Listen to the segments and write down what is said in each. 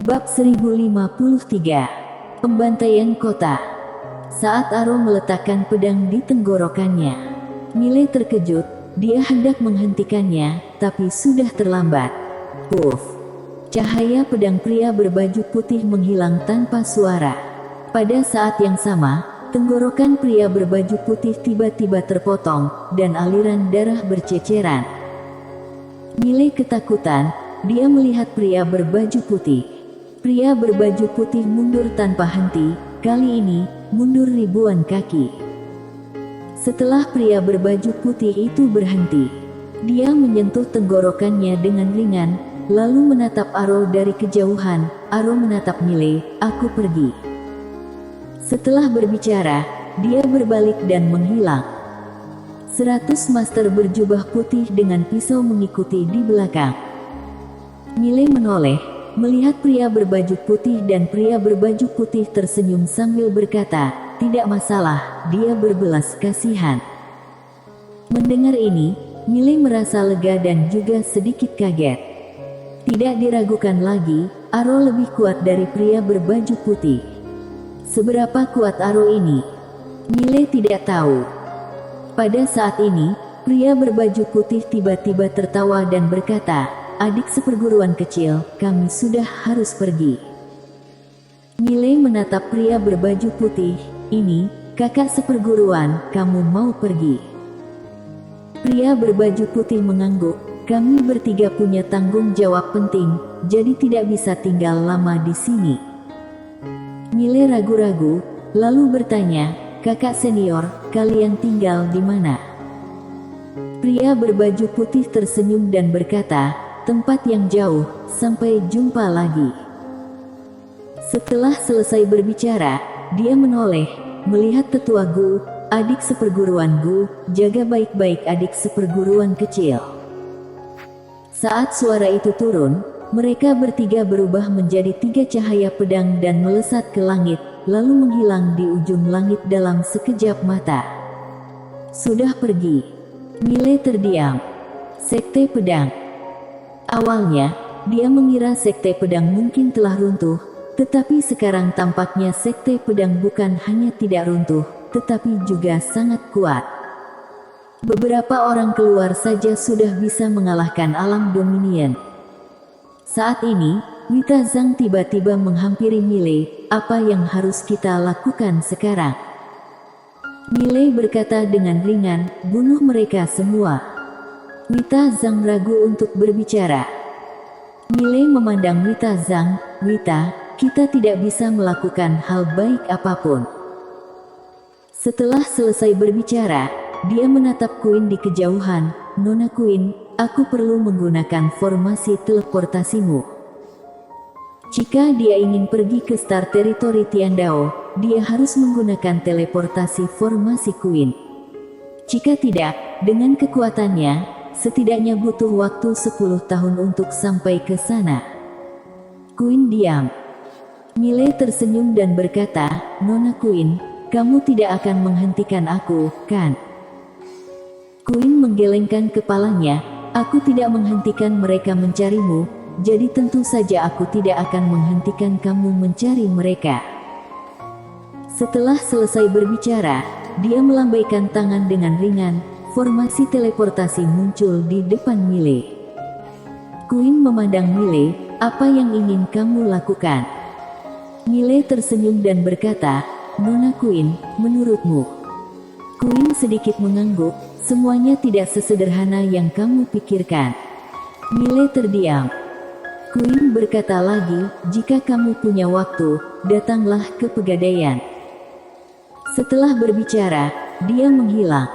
Bab 1053. Pembantaian Kota. Saat Aro meletakkan pedang di tenggorokannya, Mile terkejut. Dia hendak menghentikannya, tapi sudah terlambat. Puff! Cahaya pedang pria berbaju putih menghilang tanpa suara. Pada saat yang sama, tenggorokan pria berbaju putih tiba-tiba terpotong, dan aliran darah berceceran. Mile ketakutan. Dia melihat pria berbaju putih. Pria berbaju putih mundur tanpa henti, kali ini, mundur ribuan kaki. Setelah pria berbaju putih itu berhenti, dia menyentuh tenggorokannya dengan ringan, lalu menatap Aro dari kejauhan. Aro menatap Mile. "Aku pergi." Setelah berbicara, dia berbalik dan menghilang. 100 master berjubah putih dengan pisau mengikuti di belakang. Mile menoleh, melihat pria berbaju putih dan pria berbaju putih tersenyum sambil berkata, "Tidak masalah." Dia berbelas kasihan. Mendengar ini, Mile merasa lega dan juga sedikit kaget. Tidak diragukan lagi, Aro lebih kuat dari pria berbaju putih. Seberapa kuat Aro ini? Mile tidak tahu. Pada saat ini, pria berbaju putih tiba-tiba tertawa dan berkata, "Adik seperguruan kecil, kami sudah harus pergi." Mile menatap pria berbaju putih. "Ini, kakak seperguruan, kamu mau pergi?" Pria berbaju putih mengangguk. "Kami bertiga punya tanggung jawab penting, jadi tidak bisa tinggal lama di sini." Mile ragu-ragu, lalu bertanya, "Kakak senior, kalian tinggal di mana?" Pria berbaju putih tersenyum dan berkata, "Tempat yang jauh, sampai jumpa lagi." Setelah selesai berbicara, dia menoleh, melihat tetua Gu, "Adik seperguruan Gu, jaga baik-baik adik seperguruan kecil." Saat suara itu turun, mereka bertiga berubah menjadi 3 cahaya pedang dan melesat ke langit, lalu menghilang di ujung langit dalam sekejap mata. Sudah pergi. Mile terdiam. Sekte Pedang. Awalnya, dia mengira Sekte Pedang mungkin telah runtuh, tetapi sekarang tampaknya Sekte Pedang bukan hanya tidak runtuh, tetapi juga sangat kuat. Beberapa orang keluar saja sudah bisa mengalahkan alam Dominion. Saat ini, Wita Zhang tiba-tiba menghampiri Mile. "Apa yang harus kita lakukan sekarang?" Mile berkata dengan ringan, "Bunuh mereka semua." Wita Zhang ragu untuk berbicara. Mile memandang Wita Zhang. "Wita, kita tidak bisa melakukan hal baik apapun." Setelah selesai berbicara, dia menatap Queen di kejauhan. "Nona Queen, aku perlu menggunakan formasi teleportasimu." Jika dia ingin pergi ke Star Territory Tiandao, dia harus menggunakan teleportasi formasi Queen. Jika tidak, dengan kekuatannya, setidaknya butuh waktu 10 tahun untuk sampai ke sana. Queen diam. Mile tersenyum dan berkata, "Nona Queen, kamu tidak akan menghentikan aku, kan?" Queen menggelengkan kepalanya. "Aku tidak menghentikan mereka mencarimu, jadi tentu saja aku tidak akan menghentikan kamu mencari mereka." Setelah selesai berbicara, dia melambaikan tangan dengan ringan. Formasi teleportasi muncul di depan Mile. Queen memandang Mile. "Apa yang ingin kamu lakukan?" Mile tersenyum dan berkata, "Nona Queen, menurutmu?" Queen sedikit mengangguk. "Semuanya tidak sesederhana yang kamu pikirkan." Mile terdiam. Queen berkata lagi, "Jika kamu punya waktu, datanglah ke Pegadaian." Setelah berbicara, dia menghilang.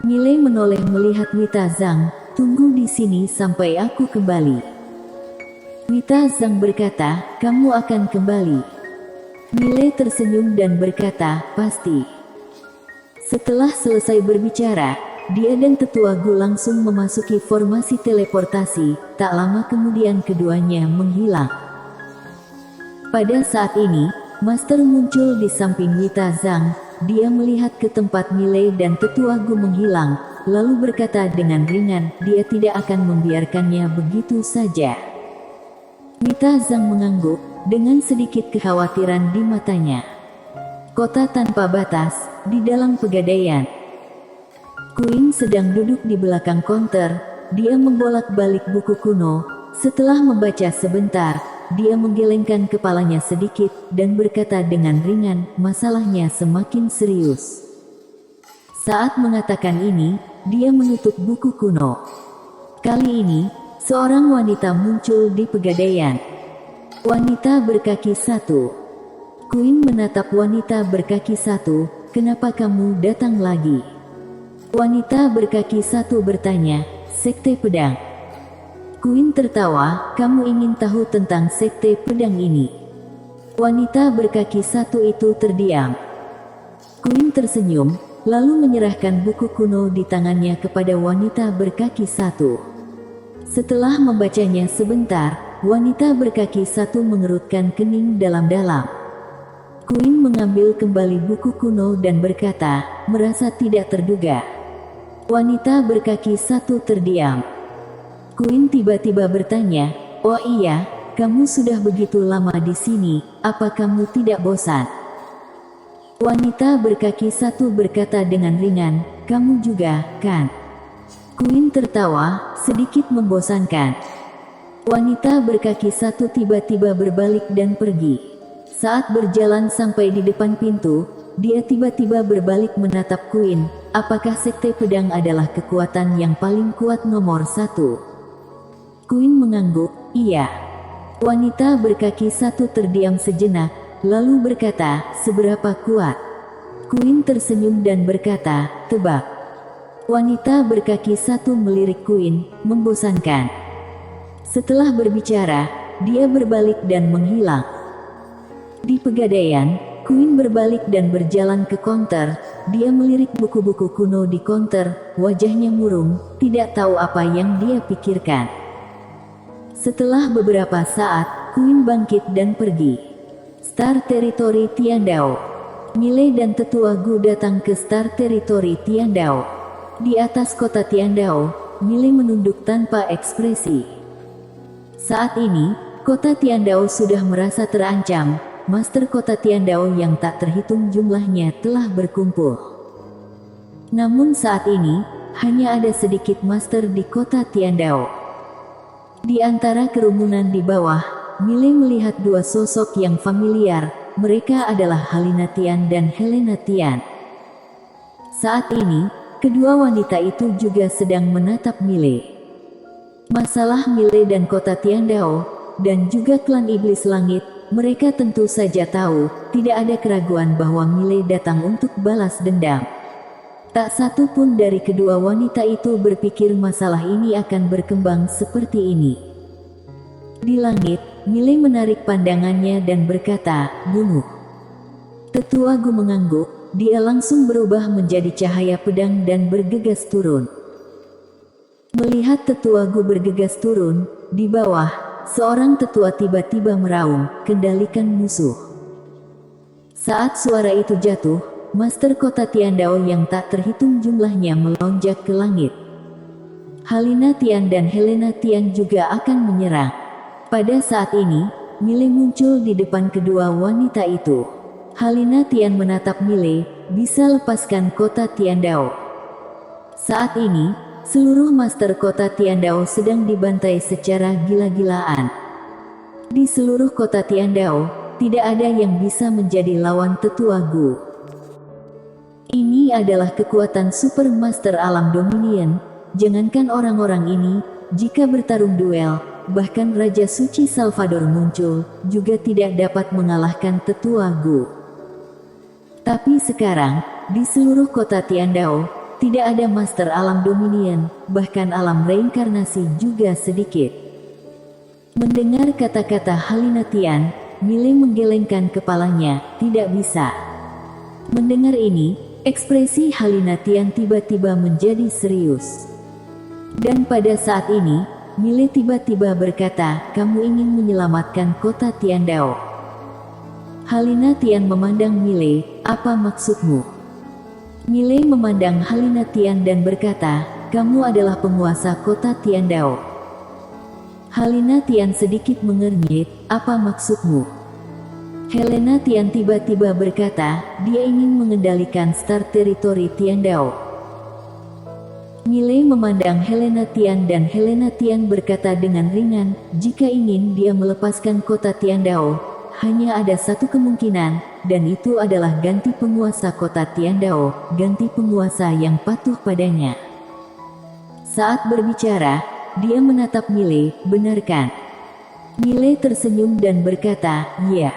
Mile menoleh melihat Wita Zhang. "Tunggu di sini sampai aku kembali." Wita Zhang berkata, "Kamu akan kembali?" Mile tersenyum dan berkata, "Pasti." Setelah selesai berbicara, dia dan tetua Gu langsung memasuki formasi teleportasi. Tak lama kemudian keduanya menghilang. Pada saat ini, Master muncul di samping Wita Zhang. Dia melihat ke tempat Mile dan tetua Gu menghilang, lalu berkata dengan ringan, dia tidak akan membiarkannya begitu saja. Wanita Zhang mengangguk, dengan sedikit kekhawatiran di matanya. Kota tanpa batas, di dalam pegadaian. Queen sedang duduk di belakang konter, dia membolak-balik buku kuno. Setelah membaca sebentar, dia menggelengkan kepalanya sedikit, dan berkata dengan ringan, masalahnya semakin serius. Saat mengatakan ini, dia menutup buku kuno. Kali ini, seorang wanita muncul di pegadaian. Wanita berkaki satu. Queen menatap wanita berkaki satu, kenapa kamu datang lagi? Wanita berkaki satu bertanya, sekte pedang. Queen tertawa, kamu ingin tahu tentang sekte pedang ini? Wanita berkaki satu itu terdiam. Queen tersenyum, lalu menyerahkan buku kuno di tangannya kepada wanita berkaki satu. Setelah membacanya sebentar, wanita berkaki satu mengerutkan kening dalam-dalam. Queen mengambil kembali buku kuno dan berkata, merasa tidak terduga. Wanita berkaki satu terdiam. Queen tiba-tiba bertanya, oh iya, kamu sudah begitu lama di sini, apa kamu tidak bosan? Wanita berkaki satu berkata dengan ringan, kamu juga, kan? Queen tertawa, sedikit membosankan. Wanita berkaki satu tiba-tiba berbalik dan pergi. Saat berjalan sampai di depan pintu, dia tiba-tiba berbalik menatap Queen, apakah sekte pedang adalah kekuatan yang paling kuat nomor satu? Queen mengangguk, iya. Wanita berkaki satu terdiam sejenak, lalu berkata, seberapa kuat? Queen tersenyum dan berkata, tebak. Wanita berkaki satu melirik Queen, membosankan. Setelah berbicara, dia berbalik dan menghilang. Di pegadaian, Queen berbalik dan berjalan ke konter. Dia melirik buku-buku kuno di konter, wajahnya murung, tidak tahu apa yang dia pikirkan. Setelah beberapa saat, Queen bangkit dan pergi. Star Territory Tiandao. Miley dan Tetua Gu datang ke Star Territory Tiandao. Di atas kota Tiandao, Miley menunduk tanpa ekspresi. Saat ini, kota Tiandao sudah merasa terancam. Master kota Tiandao yang tak terhitung jumlahnya telah berkumpul. Namun saat ini, hanya ada sedikit master di kota Tiandao. Di antara kerumunan di bawah, Miley melihat dua sosok yang familiar, mereka adalah Halina Tian dan Helena Tian. Saat ini, kedua wanita itu juga sedang menatap Miley. Masalah Miley dan kota Tiandao, dan juga klan Iblis Langit, mereka tentu saja tahu, tidak ada keraguan bahwa Miley datang untuk balas dendam. Tak satu pun dari kedua wanita itu berpikir masalah ini akan berkembang seperti ini. Di langit, Miley menarik pandangannya dan berkata, bunuh. Tetua Gu mengangguk, dia langsung berubah menjadi cahaya pedang dan bergegas turun. Melihat Tetua Gu bergegas turun, di bawah, seorang tetua tiba-tiba meraung, kendalikan musuh. Saat suara itu jatuh, Master kota Tiandao yang tak terhitung jumlahnya melonjak ke langit. Halina Tian dan Helena Tian juga akan menyerang. Pada saat ini, Miley muncul di depan kedua wanita itu. Halina Tian menatap Miley, bisa lepaskan kota Tiandao. Saat ini, seluruh master kota Tiandao sedang dibantai secara gila-gilaan. Di seluruh kota Tiandao, tidak ada yang bisa menjadi lawan Tetua Gu. Ini adalah kekuatan Super Master Alam Dominion. Jangankan orang-orang ini, jika bertarung duel, bahkan Raja Suci Salvador muncul, juga tidak dapat mengalahkan Tetua Gu. Tapi sekarang, di seluruh kota Tiandao, tidak ada Master Alam Dominion, bahkan alam reinkarnasi juga sedikit. Mendengar kata-kata Halina Tian, Miley menggelengkan kepalanya, tidak bisa. Mendengar ini, ekspresi Halina Tian tiba-tiba menjadi serius. Dan pada saat ini, Miley tiba-tiba berkata, kamu ingin menyelamatkan kota Tiandao. Halina Tian memandang Miley, apa maksudmu? Miley memandang Halina Tian dan berkata, kamu adalah penguasa kota Tiandao. Halina Tian sedikit mengernyit, apa maksudmu? Helena Tian tiba-tiba berkata, dia ingin mengendalikan Star Territory Tiandao. Miley memandang Helena Tian dan Helena Tian berkata dengan ringan, jika ingin dia melepaskan kota Tiandao, hanya ada satu kemungkinan, dan itu adalah ganti penguasa kota Tiandao, ganti penguasa yang patuh padanya. Saat berbicara, dia menatap Miley, benarkan? Miley tersenyum dan berkata, ya.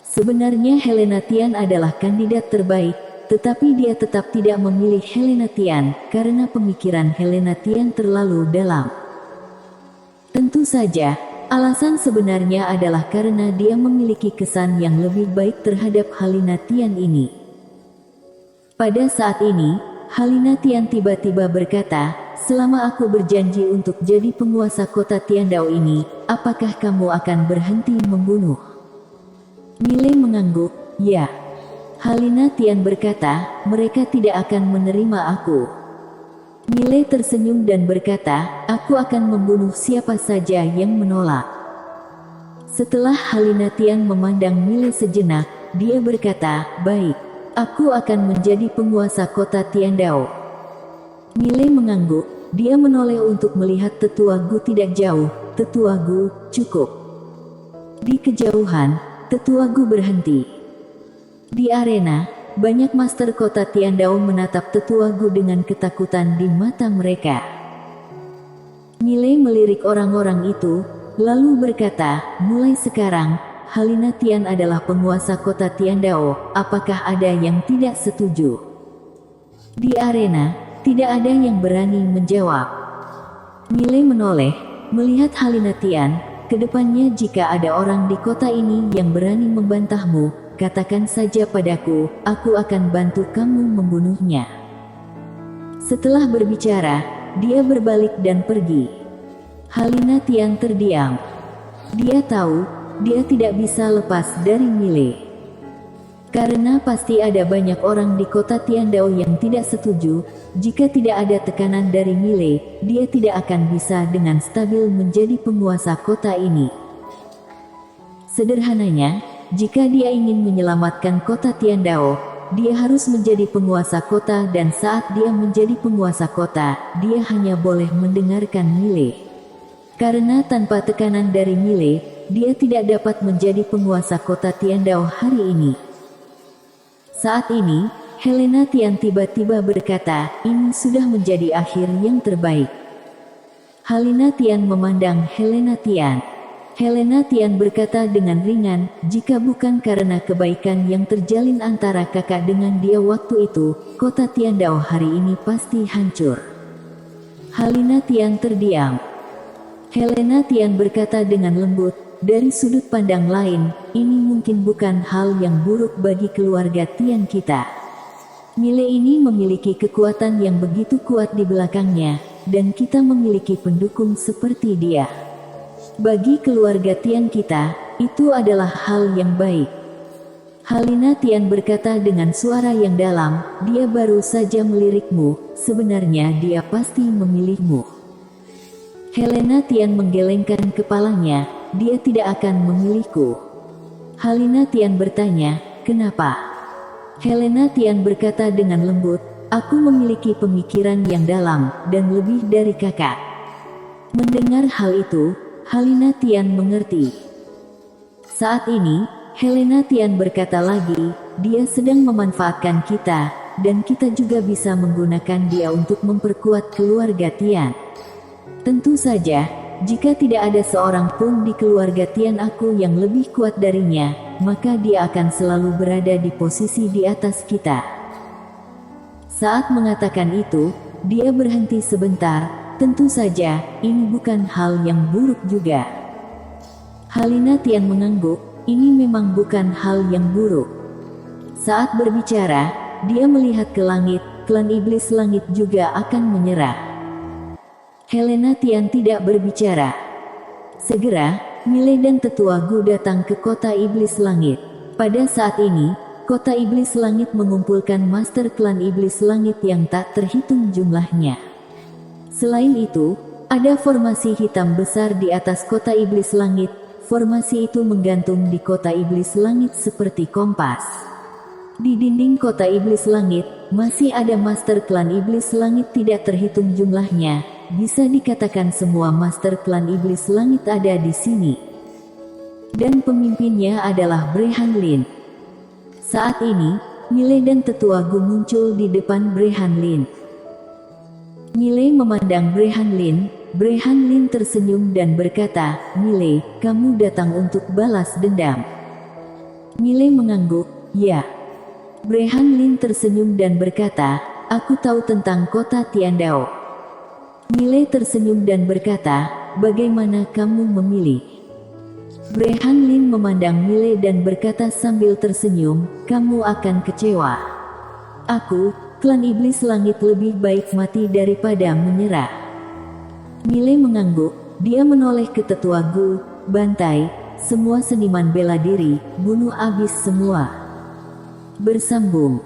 Sebenarnya Helena Tian adalah kandidat terbaik, tetapi dia tetap tidak memilih Helena Tian, karena pemikiran Helena Tian terlalu dalam. Tentu saja, alasan sebenarnya adalah karena dia memiliki kesan yang lebih baik terhadap Helena Tian ini. Pada saat ini, Helena Tian tiba-tiba berkata, selama aku berjanji untuk jadi penguasa kota Tiandao ini, apakah kamu akan berhenti membunuh? Miley mengangguk, ya. Helena Tian berkata, mereka tidak akan menerima aku. Miley tersenyum dan berkata, aku akan membunuh siapa saja yang menolak. Setelah Helena Tian memandang Miley sejenak, dia berkata, baik, aku akan menjadi penguasa kota Tiandao. Miley mengangguk, dia menoleh untuk melihat Tetua Gu tidak jauh. Tetua Gu, cukup. Di kejauhan, Tetua Gu berhenti. Di arena, banyak master kota Tiandao menatap Tetua Gu dengan ketakutan di mata mereka. Miley melirik orang-orang itu, lalu berkata, mulai sekarang, Helena Tian adalah penguasa kota Tiandao, apakah ada yang tidak setuju? Di arena, tidak ada yang berani menjawab. Miley menoleh, melihat Helena Tian. Kedepannya jika ada orang di kota ini yang berani membantahmu, katakan saja padaku, aku akan bantu kamu membunuhnya. Setelah berbicara, dia berbalik dan pergi. Helena Tian terdiam. Dia tahu, dia tidak bisa lepas dari Miley. Karena pasti ada banyak orang di kota Tiandao yang tidak setuju, jika tidak ada tekanan dari Miley, dia tidak akan bisa dengan stabil menjadi penguasa kota ini. Sederhananya, jika dia ingin menyelamatkan kota Tiandao, dia harus menjadi penguasa kota dan saat dia menjadi penguasa kota, dia hanya boleh mendengarkan Miley. Karena tanpa tekanan dari Miley, dia tidak dapat menjadi penguasa kota Tiandao hari ini. Saat ini, Helena Tian tiba-tiba berkata, ini sudah menjadi akhir yang terbaik. Helena Tian memandang Helena Tian. Helena Tian berkata dengan ringan, jika bukan karena kebaikan yang terjalin antara kakak dengan dia waktu itu, kota Tiandao hari ini pasti hancur. Helena Tian terdiam. Helena Tian berkata dengan lembut, dari sudut pandang lain, ini mungkin bukan hal yang buruk bagi keluarga Tian kita. Miley ini memiliki kekuatan yang begitu kuat di belakangnya, dan kita memiliki pendukung seperti dia. Bagi keluarga Tian kita, itu adalah hal yang baik. Helena Tian berkata dengan suara yang dalam, dia baru saja melirikmu, sebenarnya dia pasti memilihmu. Helena Tian menggelengkan kepalanya, dia tidak akan memilihku. Helena Tian bertanya, kenapa? Helena Tian berkata dengan lembut, aku memiliki pemikiran yang dalam, dan lebih dari kakak. Mendengar hal itu, Helena Tian mengerti. Saat ini, Helena Tian berkata lagi, dia sedang memanfaatkan kita, dan kita juga bisa menggunakan dia untuk memperkuat keluarga Tian. Tentu saja, jika tidak ada seorang pun di keluarga Tian aku yang lebih kuat darinya, maka dia akan selalu berada di posisi di atas kita. Saat mengatakan itu, dia berhenti sebentar, tentu saja, ini bukan hal yang buruk juga. Helena Tian mengangguk, ini memang bukan hal yang buruk. Saat berbicara, dia melihat ke langit, klan iblis langit juga akan menyerah. Helena Tian tidak berbicara. Segera, Miley dan Tetua Gu datang ke kota iblis langit. Pada saat ini, kota iblis langit mengumpulkan master klan iblis langit yang tak terhitung jumlahnya. Selain itu, Ada formasi hitam besar di atas kota iblis langit. Formasi itu menggantung di kota iblis langit seperti kompas. Di dinding kota iblis langit, masih ada master klan iblis langit tidak terhitung jumlahnya. Bisa dikatakan semua master klan iblis langit ada di sini. Dan pemimpinnya adalah Brehan Lin. Saat ini, Mile dan Tetua Gu muncul di depan Brehan Lin. Mile memandang Brehan Lin. Brehan Lin tersenyum dan berkata, "Mile, kamu datang untuk balas dendam." Mile mengangguk, "Ya." Brehan Lin tersenyum dan berkata, "Aku tahu tentang kota Tiandao." Mile tersenyum dan berkata, "Bagaimana kamu memilih?" Brehan Lin memandang Mile dan berkata sambil tersenyum, "Kamu akan kecewa. Aku, klan iblis langit lebih baik mati daripada menyerah." Mile mengangguk, dia menoleh ke Tetua Gu, "Bantai, semua seniman bela diri, bunuh abis semua." Bersambung.